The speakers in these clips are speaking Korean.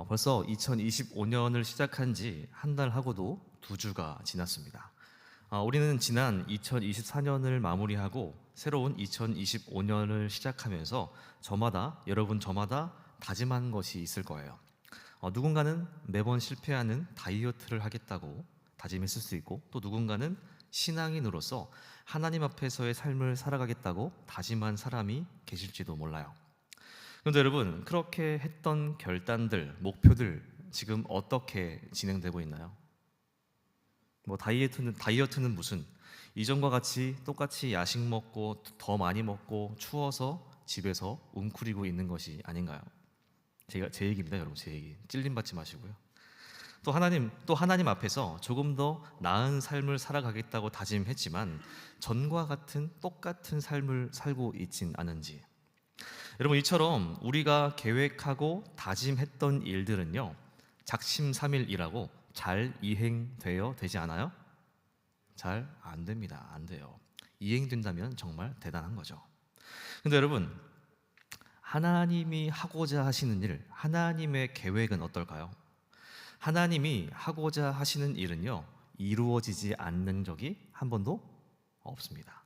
벌써 2025년을 시작한 지 한 달 하고도 2주가 지났습니다. 우리는 지난 2024년을 마무리하고 새로운 2025년을 시작하면서 여러분 저마다 다짐한 것이 있을 거예요. 누군가는 매번 실패하는 다이어트를 하겠다고 다짐했을 수 있고, 또 누군가는 신앙인으로서 하나님 앞에서의 삶을 살아가겠다고 다짐한 사람이 계실지도 몰라요. 그런데 여러분, 그렇게 했던 결단들, 목표들 지금 어떻게 진행되고 있나요? 다이어트는 무슨, 이전과 같이 똑같이 야식 먹고 더 많이 먹고 추워서 집에서 웅크리고 있는 것이 아닌가요? 제 얘기입니다, 여러분. 제 얘기 찔림 받지 마시고요. 또 하나님 앞에서 조금 더 나은 삶을 살아가겠다고 다짐했지만 전과 같은 똑같은 삶을 살고 있진 않은지. 여러분, 이처럼 우리가 계획하고 다짐했던 일들은요, 작심삼일이라고 잘 이행되어 되지 않아요? 잘 안 됩니다. 안 돼요. 이행된다면 정말 대단한 거죠. 근데 여러분, 하나님이 하고자 하시는 일, 하나님의 계획은 어떨까요? 하나님이 하고자 하시는 일은요, 이루어지지 않는 적이 한 번도 없습니다.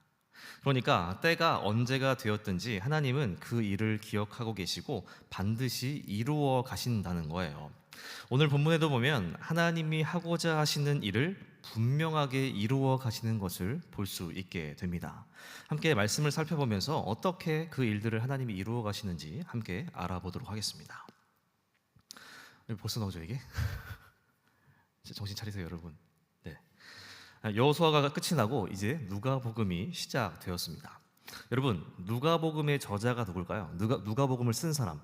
그러니까 때가 언제가 되었든지 하나님은 그 일을 기억하고 계시고 반드시 이루어 가신다는 거예요. 오늘 본문에도 보면 하나님이 하고자 하시는 일을 분명하게 이루어 가시는 것을 볼 수 있게 됩니다. 함께 말씀을 살펴보면서 어떻게 그 일들을 하나님이 이루어 가시는지 함께 알아보도록 하겠습니다. 벌써 나오죠 이게? 정신 차리세요 여러분. 네. 여호수아가 끝이 나고 이제 누가복음이 시작되었습니다. 여러분, 누가복음의 저자가 누굴까요? 누가복음을 쓴 사람.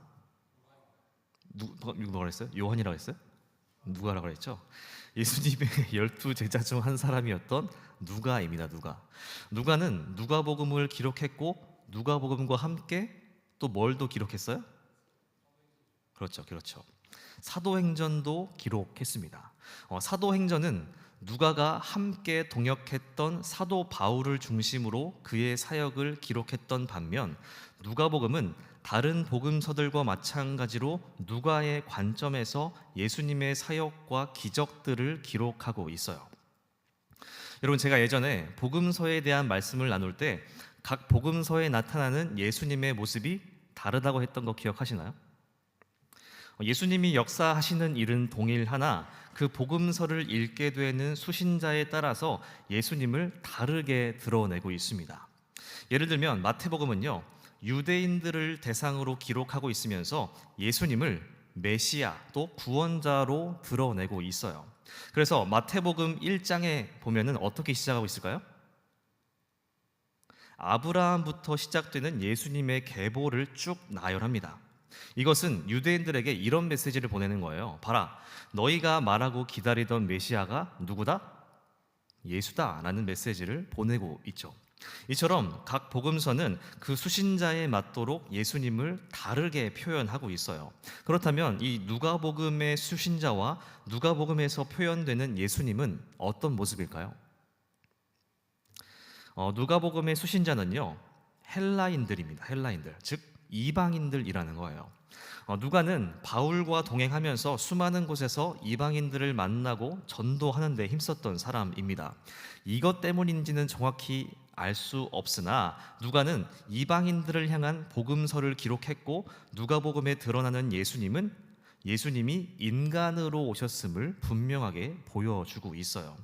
누가 그랬어요? 요한이라고 했어요? 누가라고 그랬죠? 예수님의 12 제자 중 한 사람이었던 누가입니다. 누가는 누가복음을 기록했고, 누가복음과 함께 또 뭘 더 기록했어요? 그렇죠. 사도행전도 기록했습니다. 사도행전은 누가가 함께 동역했던 사도 바울을 중심으로 그의 사역을 기록했던 반면, 누가복음은 다른 복음서들과 마찬가지로 누가의 관점에서 예수님의 사역과 기적들을 기록하고 있어요. 여러분, 제가 예전에 복음서에 대한 말씀을 나눌 때 각 복음서에 나타나는 예수님의 모습이 다르다고 했던 거 기억하시나요? 예수님이 역사하시는 일은 동일하나 그 복음서를 읽게 되는 수신자에 따라서 예수님을 다르게 드러내고 있습니다. 예를 들면 마태복음은요, 유대인들을 대상으로 기록하고 있으면서 예수님을 메시아, 또 구원자로 드러내고 있어요. 그래서 마태복음 1장에 보면은 어떻게 시작하고 있을까요? 아브라함부터 시작되는 예수님의 계보를 쭉 나열합니다. 이것은 유대인들에게 이런 메시지를 보내는 거예요. 봐라, 너희가 말하고 기다리던 메시아가 누구다? 예수다 라는 메시지를 보내고 있죠. 이처럼 각 복음서는 그 수신자에 맞도록 예수님을 다르게 표현하고 있어요. 그렇다면 이 누가복음의 수신자와 누가복음에서 표현되는 예수님은 어떤 모습일까요? 누가복음의 수신자는요, 헬라인들입니다. 헬라인들, 즉 이방인들이라는 거예요. 누가는 바울과 동행하면서 수많은 곳에서 이방인들을 만나고 전도하는 데 힘썼던 사람입니다. 이것 때문인지는 정확히 알 수 없으나 누가는 이방인들을 향한 복음서를 기록했고, 누가복음에 드러나는 예수님이 인간으로 오셨음을 분명하게 보여주고 있어요.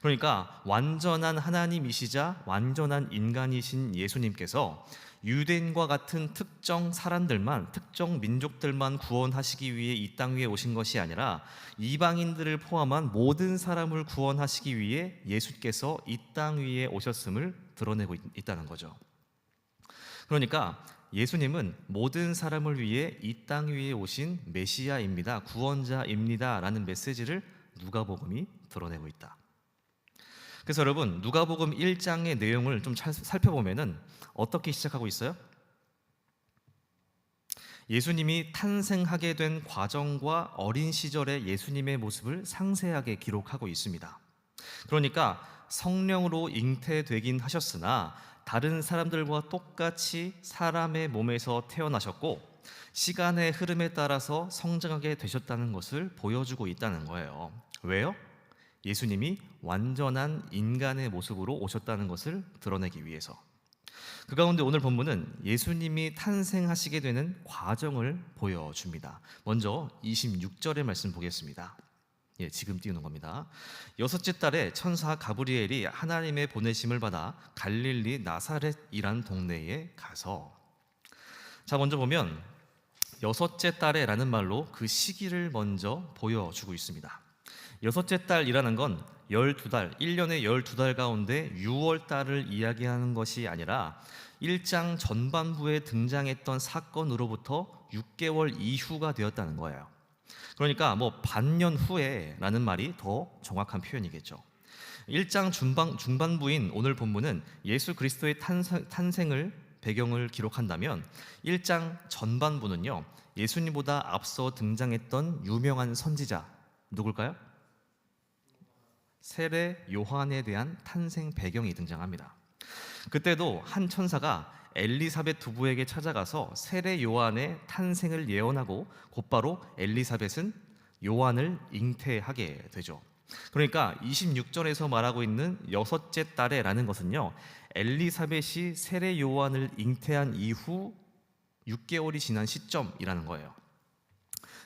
그러니까 완전한 하나님이시자 완전한 인간이신 예수님께서 유대인과 같은 특정 사람들만, 특정 민족들만 구원하시기 위해 이 땅 위에 오신 것이 아니라 이방인들을 포함한 모든 사람을 구원하시기 위해 예수께서 이 땅 위에 오셨음을 드러내고 있다는 거죠. 그러니까 예수님은 모든 사람을 위해 이 땅 위에 오신 메시아입니다, 구원자입니다 라는 메시지를 누가복음이 드러내고 있다. 그래서 여러분, 누가복음 1장의 내용을 좀 살펴보면은 어떻게 시작하고 있어요? 예수님이 탄생하게 된 과정과 어린 시절의 예수님의 모습을 상세하게 기록하고 있습니다. 그러니까 성령으로 잉태되긴 하셨으나 다른 사람들과 똑같이 사람의 몸에서 태어나셨고, 시간의 흐름에 따라서 성장하게 되셨다는 것을 보여주고 있다는 거예요. 왜요? 예수님이 완전한 인간의 모습으로 오셨다는 것을 드러내기 위해서. 그 가운데 오늘 본문은 예수님이 탄생하시게 되는 과정을 보여줍니다. 먼저 26절의 말씀 보겠습니다. 지금 띄우는 겁니다. 여섯째 달에 천사 가브리엘이 하나님의 보내심을 받아 갈릴리 나사렛이란 동네에 가서. 자, 먼저 보면 여섯째 달에라는 말로 그 시기를 먼저 보여주고 있습니다. 여섯째 달이라는 건 12달, 1년의 12달 가운데 6월 달을 이야기하는 것이 아니라 1장 전반부에 등장했던 사건으로부터 6개월 이후가 되었다는 거예요. 그러니까 반년 후에라는 말이 더 정확한 표현이겠죠. 1장 중반부인 오늘 본문은 예수 그리스도의 탄생을 배경을 기록한다면 1장 전반부는요, 예수님보다 앞서 등장했던 유명한 선지자 누굴까요? 세례 요한에 대한 탄생 배경이 등장합니다. 그때도 한 천사가 엘리사벳 부부에게 찾아가서 세례 요한의 탄생을 예언하고 곧바로 엘리사벳은 요한을 잉태하게 되죠. 그러니까 26절에서 말하고 있는 여섯째 달에라는 것은요, 엘리사벳이 세례 요한을 잉태한 이후 6개월이 지난 시점이라는 거예요.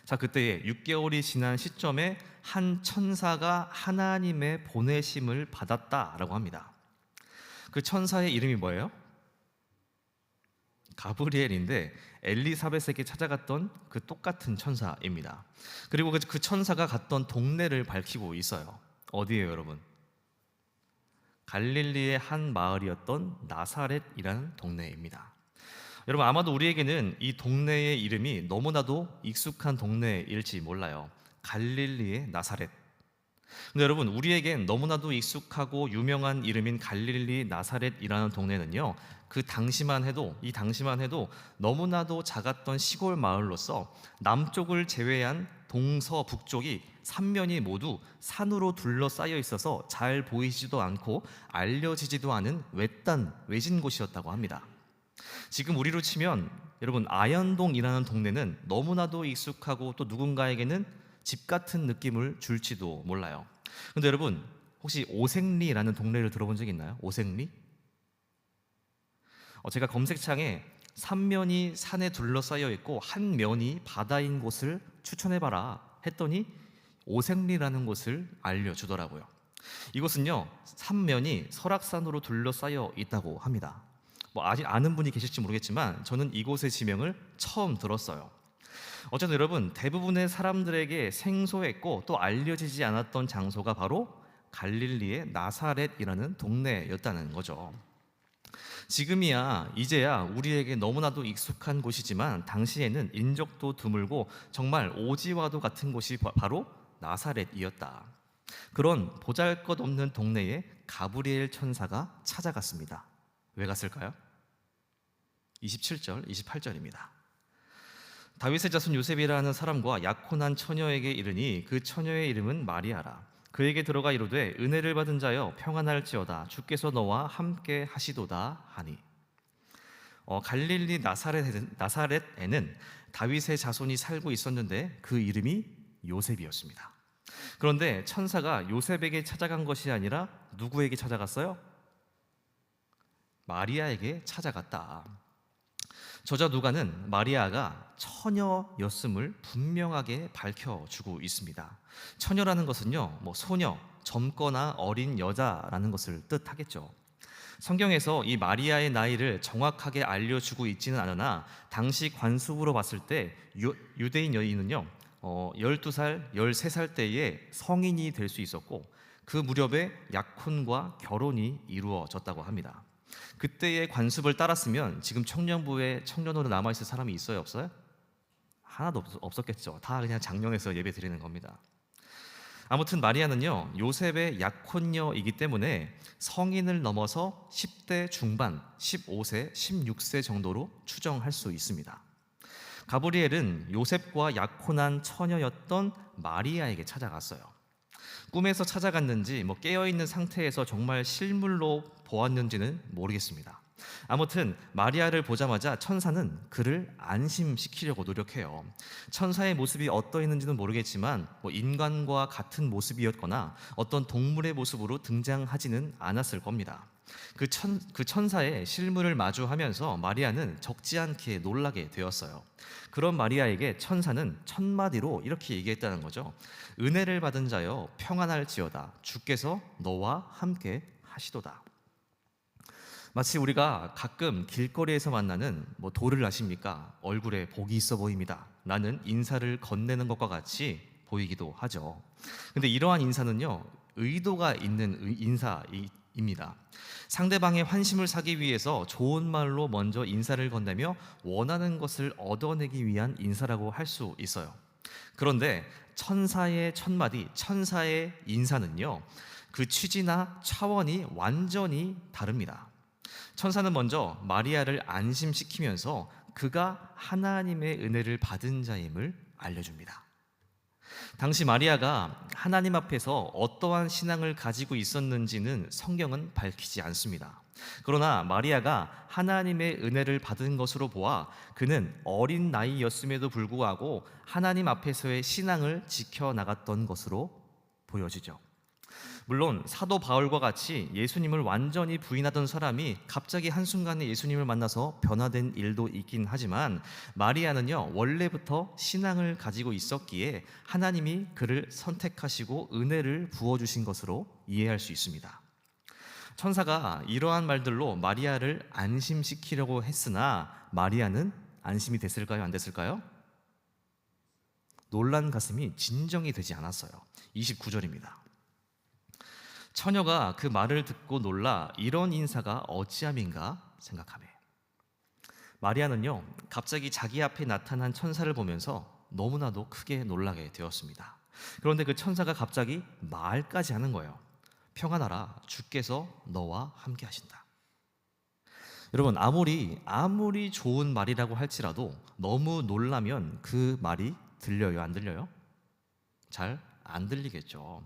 자, 그때 6개월이 지난 시점에 한 천사가 하나님의 보내심을 받았다라고 합니다. 그 천사의 이름이 뭐예요? 가브리엘인데 엘리사벳에게 찾아갔던 그 똑같은 천사입니다. 그리고 그 천사가 갔던 동네를 밝히고 있어요. 어디예요, 여러분? 갈릴리의 한 마을이었던 나사렛이라는 동네입니다. 여러분, 아마도 우리에게는 이 동네의 이름이 너무나도 익숙한 동네일지 몰라요. 갈릴리의 나사렛. 근데 여러분, 우리에겐 너무나도 익숙하고 유명한 이름인 갈릴리 나사렛이라는 동네는요, 이 당시만 해도 너무나도 작았던 시골 마을로서 남쪽을 제외한 동서북쪽이 삼면이 모두 산으로 둘러싸여 있어서 잘 보이지도 않고 알려지지도 않은 외진 곳이었다고 합니다. 지금 우리로 치면 여러분, 아현동이라는 동네는 너무나도 익숙하고 또 누군가에게는 집 같은 느낌을 줄지도 몰라요. 근데 여러분, 혹시 오색리라는 동네를 들어본 적 있나요? 오색리? 제가 검색창에 삼면이 산에 둘러싸여 있고 한 면이 바다인 곳을 추천해봐라 했더니 오색리라는 곳을 알려주더라고요. 이곳은요, 삼면이 설악산으로 둘러싸여 있다고 합니다. 아직 아는 분이 계실지 모르겠지만 저는 이곳의 지명을 처음 들었어요. 어쨌든 여러분, 대부분의 사람들에게 생소했고 또 알려지지 않았던 장소가 바로 갈릴리의 나사렛이라는 동네였다는 거죠. 이제야 우리에게 너무나도 익숙한 곳이지만 당시에는 인적도 드물고 정말 오지와도 같은 곳이 바로 나사렛이었다. 그런 보잘것없는 동네에 가브리엘 천사가 찾아갔습니다. 왜 갔을까요? 27절, 28절입니다. 다윗의 자손 요셉이라는 사람과 약혼한 처녀에게 이르니 그 처녀의 이름은 마리아라. 그에게 들어가 이르되 은혜를 받은 자여 평안할지어다. 주께서 너와 함께 하시도다 하니. 갈릴리 나사렛에는 다윗의 자손이 살고 있었는데 그 이름이 요셉이었습니다. 그런데 천사가 요셉에게 찾아간 것이 아니라 누구에게 찾아갔어요? 마리아에게 찾아갔다. 저자 누가는 마리아가 처녀였음을 분명하게 밝혀주고 있습니다. 처녀라는 것은요, 소녀, 젊거나 어린 여자라는 것을 뜻하겠죠. 성경에서 이 마리아의 나이를 정확하게 알려주고 있지는 않으나 당시 관습으로 봤을 때 유대인 여인은요, 12살, 13살 때에 성인이 될 수 있었고 그 무렵에 약혼과 결혼이 이루어졌다고 합니다. 그때의 관습을 따랐으면 지금 청년부에 청년으로 남아있을 사람이 있어요, 없어요? 하나도 없었겠죠. 다 그냥 장령에서 예배 드리는 겁니다. 아무튼 마리아는요, 요셉의 약혼녀이기 때문에 성인을 넘어서 10대 중반, 15세, 16세 정도로 추정할 수 있습니다. 가브리엘은 요셉과 약혼한 처녀였던 마리아에게 찾아갔어요. 꿈에서 찾아갔는지 깨어있는 상태에서 정말 실물로 보았는지는 모르겠습니다. 아무튼 마리아를 보자마자 천사는 그를 안심시키려고 노력해요. 천사의 모습이 어떠했는지는 모르겠지만 인간과 같은 모습이었거나 어떤 동물의 모습으로 등장하지는 않았을 겁니다. 그 천사의 실물을 마주하면서 마리아는 적지 않게 놀라게 되었어요. 그런 마리아에게 천사는 첫마디로 이렇게 얘기했다는 거죠. 은혜를 받은 자여 평안할지어다. 주께서 너와 함께 하시도다. 마치 우리가 가끔 길거리에서 만나는 도를 아십니까? 얼굴에 복이 있어 보입니다. 라는 인사를 건네는 것과 같이 보이기도 하죠. 근데 이러한 인사는요, 의도가 있는 인사입니다. 상대방의 환심을 사기 위해서 좋은 말로 먼저 인사를 건네며 원하는 것을 얻어내기 위한 인사라고 할 수 있어요. 그런데 천사의 첫마디, 천사의 인사는요, 그 취지나 차원이 완전히 다릅니다. 천사는 먼저 마리아를 안심시키면서 그가 하나님의 은혜를 받은 자임을 알려줍니다. 당시 마리아가 하나님 앞에서 어떠한 신앙을 가지고 있었는지는 성경은 밝히지 않습니다. 그러나 마리아가 하나님의 은혜를 받은 것으로 보아 그는 어린 나이였음에도 불구하고 하나님 앞에서의 신앙을 지켜나갔던 것으로 보여지죠. 물론 사도 바울과 같이 예수님을 완전히 부인하던 사람이 갑자기 한순간에 예수님을 만나서 변화된 일도 있긴 하지만 마리아는요, 원래부터 신앙을 가지고 있었기에 하나님이 그를 선택하시고 은혜를 부어주신 것으로 이해할 수 있습니다. 천사가 이러한 말들로 마리아를 안심시키려고 했으나 마리아는 안심이 됐을까요? 안 됐을까요? 놀란 가슴이 진정이 되지 않았어요. 29절입니다. 처녀가 그 말을 듣고 놀라 이런 인사가 어찌함인가 생각하매. 마리아는요, 갑자기 자기 앞에 나타난 천사를 보면서 너무나도 크게 놀라게 되었습니다. 그런데 그 천사가 갑자기 말까지 하는 거예요. 평안하라, 주께서 너와 함께 하신다. 여러분, 아무리 좋은 말이라고 할지라도 너무 놀라면 그 말이 들려요, 안 들려요? 잘 안 들리겠죠.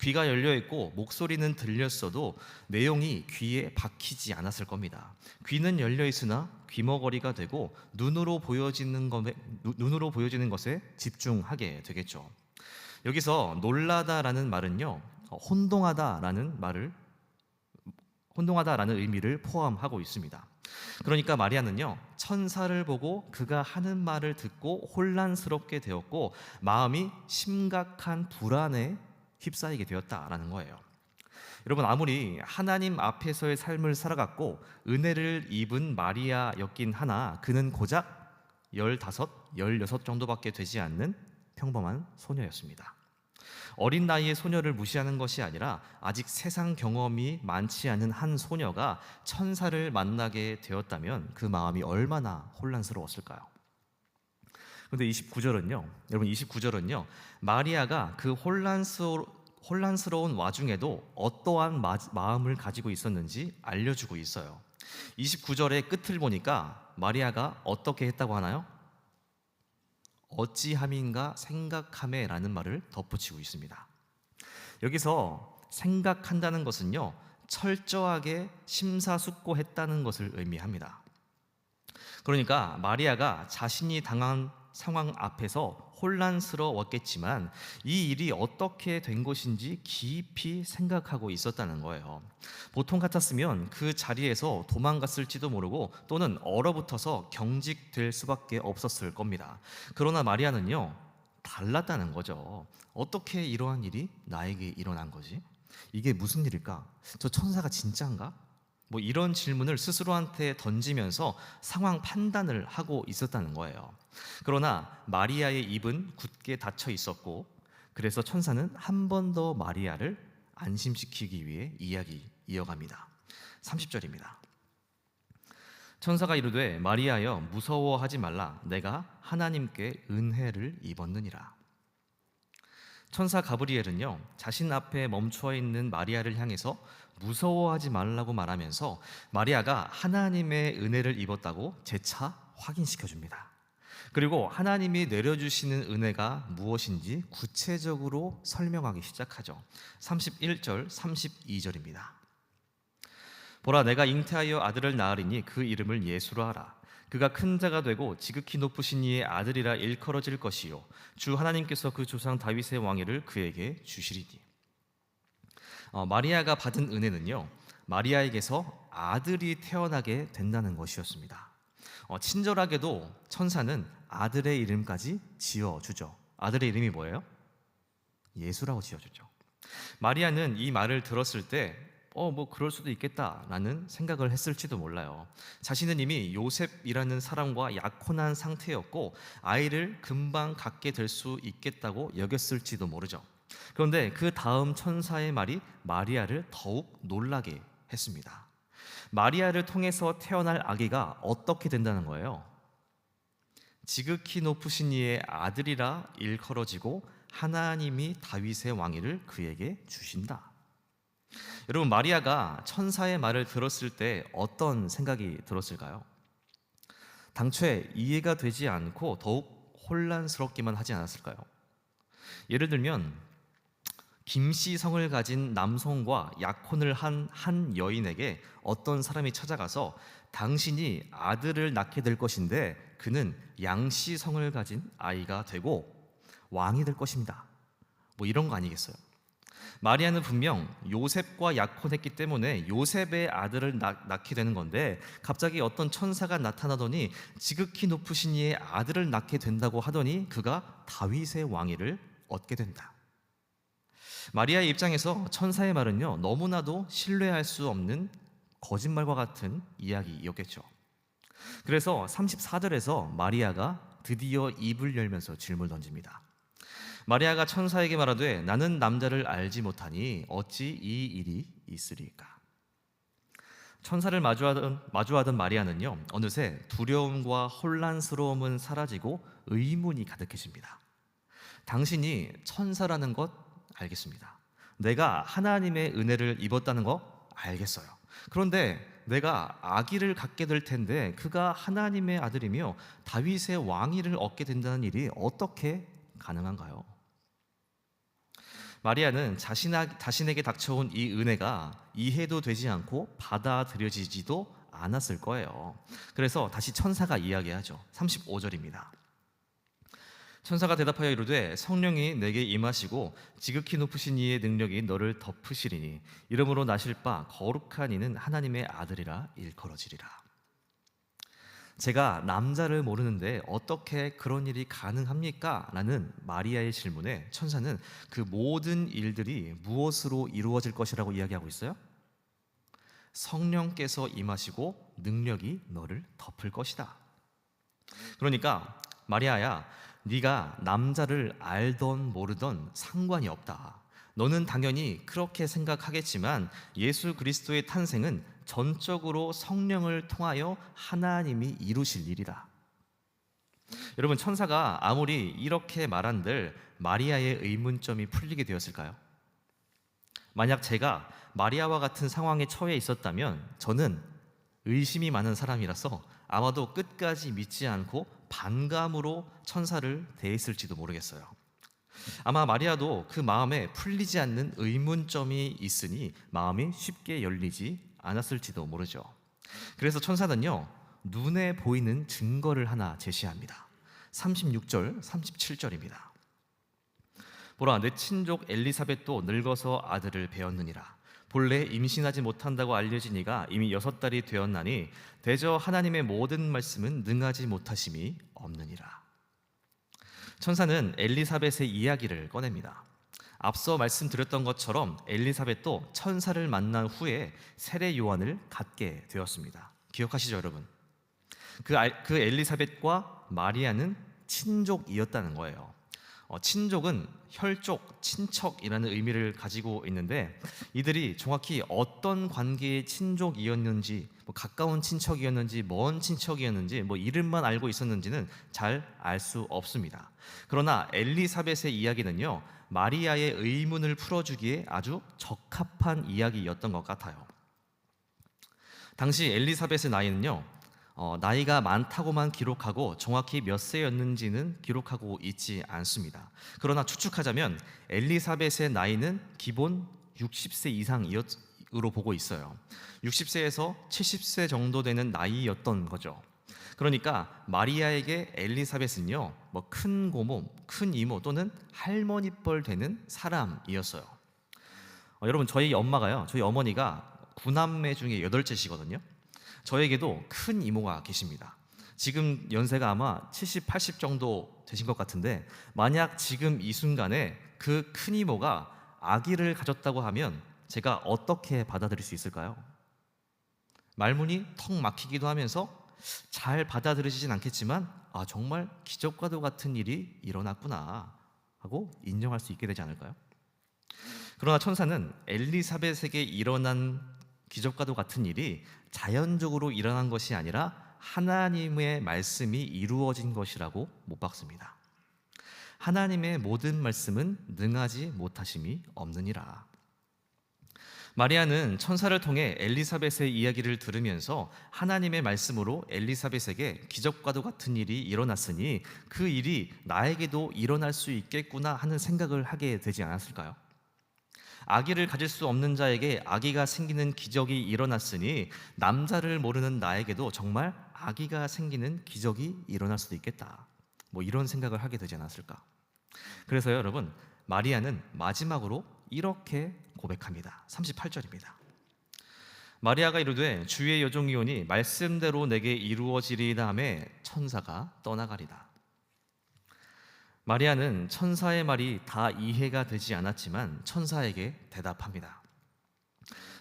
귀가 열려 있고 목소리는 들렸어도 내용이 귀에 박히지 않았을 겁니다. 귀는 열려 있으나 귀머거리가 되고 눈으로 보여지는 것에 집중하게 되겠죠. 여기서 놀라다라는 말은요, 혼동하다라는 의미를 포함하고 있습니다. 그러니까 마리아는요, 천사를 보고 그가 하는 말을 듣고 혼란스럽게 되었고 마음이 심각한 불안에 휩싸이게 되었다라는 거예요. 여러분, 아무리 하나님 앞에서의 삶을 살아갔고 은혜를 입은 마리아였긴 하나 그는 고작 15, 16 정도밖에 되지 않는 평범한 소녀였습니다. 어린 나이의 소녀를 무시하는 것이 아니라 아직 세상 경험이 많지 않은 한 소녀가 천사를 만나게 되었다면 그 마음이 얼마나 혼란스러웠을까요? 그런데 29절은요, 마리아가 그 혼란스러운 와중에도 어떠한 마음을 가지고 있었는지 알려주고 있어요. 29절의 끝을 보니까 마리아가 어떻게 했다고 하나요? 어찌함인가 생각하매라는 말을 덧붙이고 있습니다. 여기서 생각한다는 것은요, 철저하게 심사숙고했다는 것을 의미합니다. 그러니까 마리아가 자신이 당한 상황 앞에서 혼란스러웠겠지만 이 일이 어떻게 된 것인지 깊이 생각하고 있었다는 거예요. 보통 같았으면 그 자리에서 도망갔을지도 모르고 또는 얼어붙어서 경직될 수밖에 없었을 겁니다. 그러나 마리아는요, 달랐다는 거죠. 어떻게 이러한 일이 나에게 일어난 거지? 이게 무슨 일일까? 저 천사가 진짜인가? 이런 질문을 스스로한테 던지면서 상황 판단을 하고 있었다는 거예요. 그러나 마리아의 입은 굳게 닫혀 있었고 그래서 천사는 한 번 더 마리아를 안심시키기 위해 이야기 이어갑니다. 30절입니다. 천사가 이르되 마리아여 무서워하지 말라 내가 하나님께 은혜를 입었느니라. 천사 가브리엘은요, 자신 앞에 멈춰 있는 마리아를 향해서 무서워하지 말라고 말하면서 마리아가 하나님의 은혜를 입었다고 재차 확인시켜 줍니다. 그리고 하나님이 내려주시는 은혜가 무엇인지 구체적으로 설명하기 시작하죠. 31절, 32절입니다. 보라, 내가 잉태하여 아들을 낳으리니 그 이름을 예수로 하라. 그가 큰 자가 되고 지극히 높으신 이의 아들이라 일컬어질 것이요 주 하나님께서 그 조상 다윗의 왕위를 그에게 주시리니. 마리아가 받은 은혜는요, 마리아에게서 아들이 태어나게 된다는 것이었습니다. 친절하게도 천사는 아들의 이름까지 지어주죠. 아들의 이름이 뭐예요? 예수라고 지어주죠. 마리아는 이 말을 들었을 때 뭐 그럴 수도 있겠다라는 생각을 했을지도 몰라요. 자신은 이미 요셉이라는 사람과 약혼한 상태였고 아이를 금방 갖게 될 수 있겠다고 여겼을지도 모르죠. 그런데 그 다음 천사의 말이 마리아를 더욱 놀라게 했습니다. 마리아를 통해서 태어날 아기가 어떻게 된다는 거예요? 지극히 높으신 이의 아들이라 일컬어지고 하나님이 다윗의 왕위를 그에게 주신다. 여러분, 마리아가 천사의 말을 들었을 때 어떤 생각이 들었을까요? 당초에 이해가 되지 않고 더욱 혼란스럽기만 하지 않았을까요? 예를 들면 김씨성을 가진 남성과 약혼을 한 여인에게 어떤 사람이 찾아가서 당신이 아들을 낳게 될 것인데 그는 양씨성을 가진 아이가 되고 왕이 될 것입니다. 뭐 이런 거 아니겠어요? 마리아는 분명 요셉과 약혼했기 때문에 요셉의 아들을 낳게 되는 건데 갑자기 어떤 천사가 나타나더니 지극히 높으신 이의 아들을 낳게 된다고 하더니 그가 다윗의 왕위를 얻게 된다. 마리아의 입장에서 천사의 말은요, 너무나도 신뢰할 수 없는 거짓말과 같은 이야기였겠죠. 그래서 34절에서 마리아가 드디어 입을 열면서 질문을 던집니다. 마리아가 천사에게 말하되 나는 남자를 알지 못하니 어찌 이 일이 있으리까? 천사를 마주하던 마리아는요, 어느새 두려움과 혼란스러움은 사라지고 의문이 가득해집니다. 당신이 천사라는 것 알겠습니다. 내가 하나님의 은혜를 입었다는 거 알겠어요. 그런데 내가 아기를 갖게 될 텐데 그가 하나님의 아들이며 다윗의 왕위를 얻게 된다는 일이 어떻게 가능한가요? 마리아는 자신에게 닥쳐온 이 은혜가 이해도 되지 않고 받아들여지지도 않았을 거예요. 그래서 다시 천사가 이야기하죠. 35절입니다. 천사가 대답하여 이르되 성령이 내게 임하시고 지극히 높으신 이의 능력이 너를 덮으시리니 이름으로 나실 바 거룩한 이는 하나님의 아들이라 일컬어지리라. 제가 남자를 모르는데 어떻게 그런 일이 가능합니까? 라는 마리아의 질문에 천사는 그 모든 일들이 무엇으로 이루어질 것이라고 이야기하고 있어요? 성령께서 임하시고 능력이 너를 덮을 것이다. 그러니까 마리아야, 네가 남자를 알던 모르던 상관이 없다. 너는 당연히 그렇게 생각하겠지만 예수 그리스도의 탄생은 전적으로 성령을 통하여 하나님이 이루실 일이다. 여러분, 천사가 아무리 이렇게 말한들 마리아의 의문점이 풀리게 되었을까요? 만약 제가 마리아와 같은 상황에 처해 있었다면 저는 의심이 많은 사람이라서 아마도 끝까지 믿지 않고 반감으로 천사를 대했을지도 모르겠어요. 아마 마리아도 그 마음에 풀리지 않는 의문점이 있으니 마음이 쉽게 열리지 않았을지도 모르죠. 그래서 천사는요, 눈에 보이는 증거를 하나 제시합니다. 36절, 37절입니다. 보라, 내 친족 엘리사벳도 늙어서 아들을 배었느니라. 본래 임신하지 못한다고 알려진 이가 이미 6달이 되었나니 대저 하나님의 모든 말씀은 능하지 못하심이 없느니라. 천사는 엘리사벳의 이야기를 꺼냅니다. 앞서 말씀드렸던 것처럼 엘리사벳도 천사를 만난 후에 세례 요한을 갖게 되었습니다. 기억하시죠, 여러분? 그 엘리사벳과 마리아는 친족이었다는 거예요. 친족은 혈족, 친척이라는 의미를 가지고 있는데 이들이 정확히 어떤 관계의 친족이었는지, 가까운 친척이었는지, 먼 친척이었는지, 이름만 알고 있었는지는 잘 알 수 없습니다. 그러나 엘리사벳의 이야기는요, 마리아의 의문을 풀어주기에 아주 적합한 이야기였던 것 같아요. 당시 엘리사벳의 나이는요, 나이가 많다고만 기록하고 정확히 몇 세였는지는 기록하고 있지 않습니다. 그러나 추측하자면 엘리사벳의 나이는 기본 60세 이상이었을 보고 있어요. 60세에서 70세 정도 되는 나이였던 거죠. 그러니까 마리아에게 엘리사벳은요, 뭐 큰 고모, 큰 이모 또는 할머니뻘 되는 사람이었어요. 여러분, 저희 어머니가 구남매 중에 여덟째시거든요. 저에게도 큰 이모가 계십니다. 지금 연세가 아마 70, 80 정도 되신 것 같은데, 만약 지금 이 순간에 그 큰 이모가 아기를 가졌다고 하면 제가 어떻게 받아들일 수 있을까요? 말문이 턱 막히기도 하면서 잘 받아들이지진 않겠지만, 아, 정말 기적과도 같은 일이 일어났구나 하고 인정할 수 있게 되지 않을까요? 그러나 천사는 엘리사벳에게 일어난 기적과도 같은 일이 자연적으로 일어난 것이 아니라 하나님의 말씀이 이루어진 것이라고 못 박습니다. 하나님의 모든 말씀은 능하지 못하심이 없느니라. 마리아는 천사를 통해 엘리사벳의 이야기를 들으면서 하나님의 말씀으로 엘리사벳에게 기적과도 같은 일이 일어났으니 그 일이 나에게도 일어날 수 있겠구나 하는 생각을 하게 되지 않았을까요? 아기를 가질 수 없는 자에게 아기가 생기는 기적이 일어났으니 남자를 모르는 나에게도 정말 아기가 생기는 기적이 일어날 수도 있겠다. 뭐 이런 생각을 하게 되지 않았을까? 그래서 여러분, 마리아는 마지막으로 이렇게 고백합니다. 38절입니다. 마리아가 이르되 주의 여종이오니 말씀대로 내게 이루어지리이다 하매 천사가 떠나가리다. 마리아는 천사의 말이 다 이해가 되지 않았지만 천사에게 대답합니다.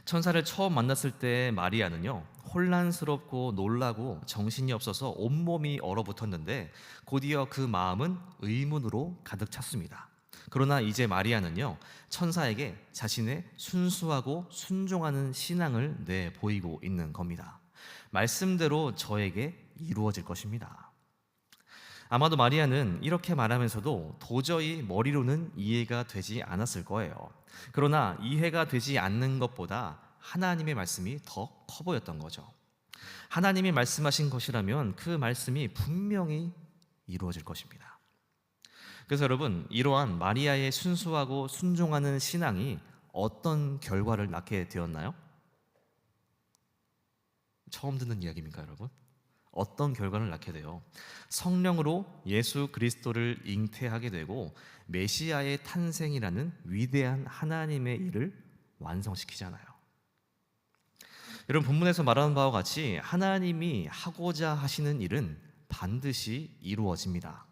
천사를 처음 만났을 때 마리아는요, 혼란스럽고 놀라고 정신이 없어서 온몸이 얼어붙었는데 곧이어 그 마음은 의문으로 가득 찼습니다. 그러나 이제 마리아는요, 천사에게 자신의 순수하고 순종하는 신앙을 내보이고 있는 겁니다. 말씀대로 저에게 이루어질 것입니다. 아마도 마리아는 이렇게 말하면서도 도저히 머리로는 이해가 되지 않았을 거예요. 그러나 이해가 되지 않는 것보다 하나님의 말씀이 더 커 보였던 거죠. 하나님이 말씀하신 것이라면 그 말씀이 분명히 이루어질 것입니다. 그래서 여러분, 이러한 마리아의 순수하고 순종하는 신앙이 어떤 결과를 낳게 되었나요? 처음 듣는 이야기입니까, 여러분? 어떤 결과를 낳게 돼요? 성령으로 예수 그리스도를 잉태하게 되고 메시아의 탄생이라는 위대한 하나님의 일을 완성시키잖아요. 여러분, 본문에서 말하는 바와 같이 하나님이 하고자 하시는 일은 반드시 이루어집니다.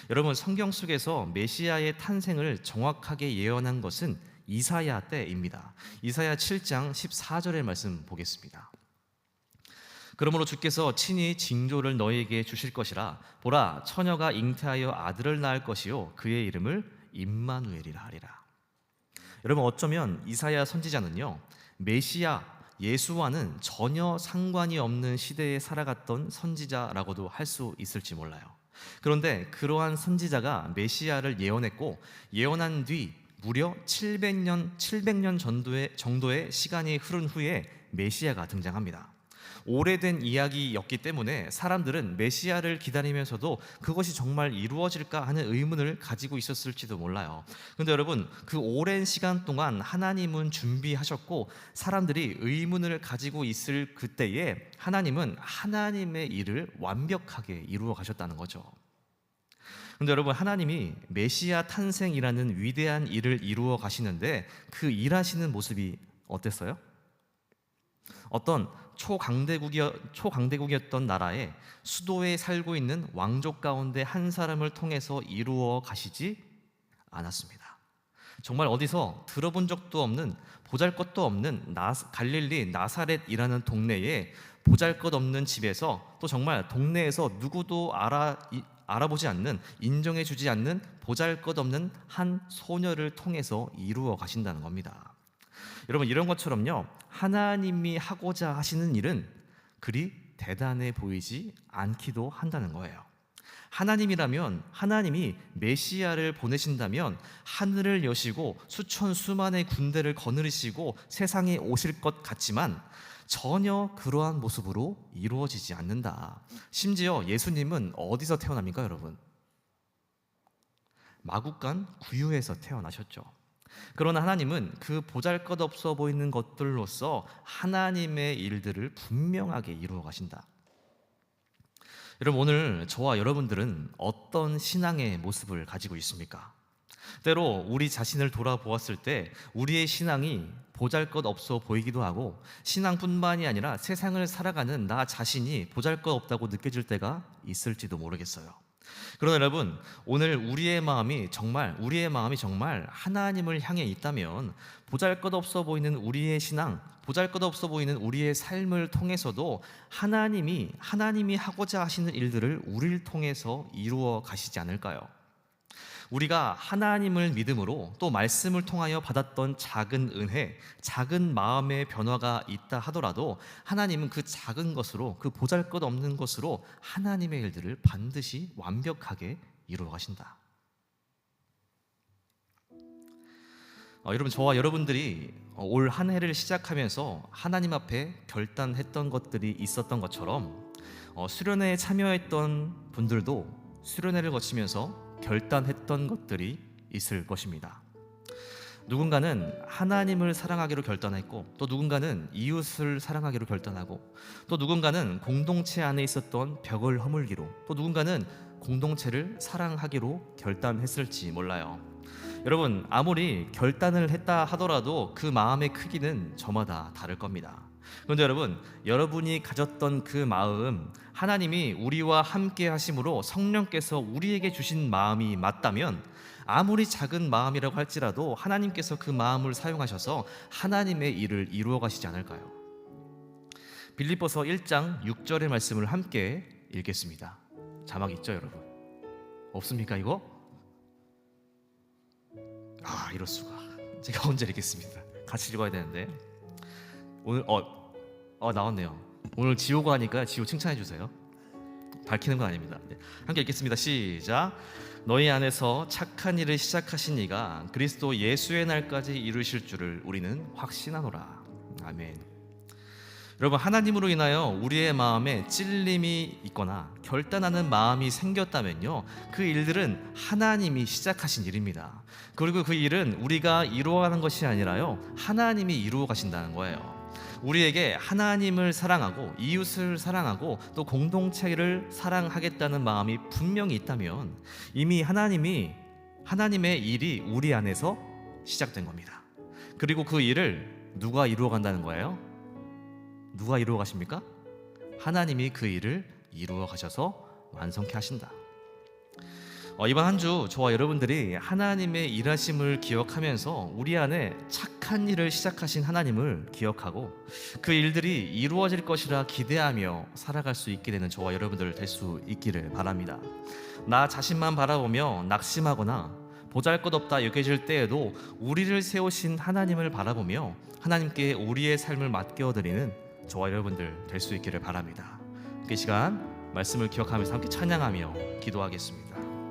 여러분, 성경 속에서 메시아의 탄생을 정확하게 예언한 것은 이사야 때입니다. 이사야 7장 14절의 말씀 보겠습니다. 그러므로 주께서 친히 징조를 너희에게 주실 것이라. 보라, 처녀가 잉태하여 아들을 낳을 것이요 그의 이름을 임마누엘이라 하리라. 여러분, 어쩌면 이사야 선지자는요, 메시아 예수와는 전혀 상관이 없는 시대에 살아갔던 선지자라고도 할 수 있을지 몰라요. 그런데 그러한 선지자가 메시아를 예언했고 예언한 뒤 무려 700년 정도의 시간이 흐른 후에 메시아가 등장합니다. 오래된 이야기였기 때문에 사람들은 메시아를 기다리면서도 그것이 정말 이루어질까 하는 의문을 가지고 있었을지도 몰라요. 그런데 여러분, 그 오랜 시간 동안 하나님은 준비하셨고 사람들이 의문을 가지고 있을 그때에 하나님은 하나님의 일을 완벽하게 이루어 가셨다는 거죠. 그런데 여러분, 하나님이 메시아 탄생이라는 위대한 일을 이루어 가시는데 그 일하시는 모습이 어땠어요? 어떤 초강대국이었던 나라의 수도에 살고 있는 왕족 가운데 한 사람을 통해서 이루어 가시지 않았습니다. 정말 어디서 들어본 적도 없는, 보잘것도 없는 갈릴리 나사렛이라는 동네에 보잘것없는 집에서, 또 정말 동네에서 누구도 알아보지 않는, 인정해주지 않는 보잘것없는 한 소녀를 통해서 이루어 가신다는 겁니다. 여러분, 이런 것처럼요, 하나님이 하고자 하시는 일은 그리 대단해 보이지 않기도 한다는 거예요. 하나님이라면, 하나님이 메시아를 보내신다면 하늘을 여시고 수천 수만의 군대를 거느리시고 세상에 오실 것 같지만 전혀 그러한 모습으로 이루어지지 않는다. 심지어 예수님은 어디서 태어납니까, 여러분? 마국간 구유에서 태어나셨죠. 그러나 하나님은 그 보잘것없어 보이는 것들로서 하나님의 일들을 분명하게 이루어 가신다. 여러분, 오늘 저와 여러분들은 어떤 신앙의 모습을 가지고 있습니까? 때로 우리 자신을 돌아보았을 때 우리의 신앙이 보잘것없어 보이기도 하고, 신앙뿐만이 아니라 세상을 살아가는 나 자신이 보잘것없다고 느껴질 때가 있을지도 모르겠어요. 그러나 여러분, 오늘 우리의 마음이 정말 하나님을 향해 있다면 보잘것없어 보이는 우리의 신앙, 보잘것없어 보이는 우리의 삶을 통해서도 하나님이 하고자 하시는 일들을 우리를 통해서 이루어 가시지 않을까요? 우리가 하나님을 믿음으로 또 말씀을 통하여 받았던 작은 은혜, 작은 마음의 변화가 있다 하더라도 하나님은 그 작은 것으로, 그 보잘것없는 것으로 하나님의 일들을 반드시 완벽하게 이루어 가신다. 여러분, 저와 여러분들이 올 한 해를 시작하면서 하나님 앞에 결단했던 것들이 있었던 것처럼, 수련회에 참여했던 분들도 수련회를 거치면서 결단했던 것들이 있을 것입니다. 누군가는 하나님을 사랑하기로 결단했고, 또 누군가는 이웃을 사랑하기로 결단하고, 또 누군가는 공동체 안에 있었던 벽을 허물기로, 또 누군가는 공동체를 사랑하기로 결단했을지 몰라요. 여러분, 아무리 결단을 했다 하더라도 그 마음의 크기는 저마다 다를 겁니다. 그런데 여러분, 여러분이 가졌던 그 마음, 하나님이 우리와 함께 하심으로 성령께서 우리에게 주신 마음이 맞다면, 아무리 작은 마음이라고 할지라도 하나님께서 그 마음을 사용하셔서 하나님의 일을 이루어 가시지 않을까요? 빌립보서 1장 6절의 말씀을 함께 읽겠습니다. 자막 있죠, 여러분? 없습니까, 이거? 이럴 수가. 제가 혼자 읽겠습니다. 같이 읽어야 되는데. 오늘 나왔네요. 오늘 지호가 하니까 지호 칭찬해 주세요. 밝히는 건 아닙니다. 네. 함께 읽겠습니다. 시작. 너희 안에서 착한 일을 시작하신 이가 그리스도 예수의 날까지 이루실 줄을 우리는 확신하노라. 아멘. 여러분, 하나님으로 인하여 우리의 마음에 찔림이 있거나 결단하는 마음이 생겼다면요, 그 일들은 하나님이 시작하신 일입니다. 그리고 그 일은 우리가 이루어가는 것이 아니라요, 하나님이 이루어 가신다는 거예요. 우리에게 하나님을 사랑하고 이웃을 사랑하고 또 공동체를 사랑하겠다는 마음이 분명히 있다면 이미 하나님의 일이 우리 안에서 시작된 겁니다. 그리고 그 일을 누가 이루어 간다는 거예요? 누가 이루어 가십니까? 하나님이 그 일을 이루어 가셔서 완성케 하신다. 이번 한 주 저와 여러분들이 하나님의 일하심을 기억하면서 우리 안에 착한 일을 시작하신 하나님을 기억하고 그 일들이 이루어질 것이라 기대하며 살아갈 수 있게 되는 저와 여러분들 될 수 있기를 바랍니다. 나 자신만 바라보며 낙심하거나 보잘것없다 여겨질 때에도 우리를 세우신 하나님을 바라보며 하나님께 우리의 삶을 맡겨드리는 저와 여러분들 될 수 있기를 바랍니다. 그 시간 말씀을 기억하면서 함께 찬양하며 기도하겠습니다.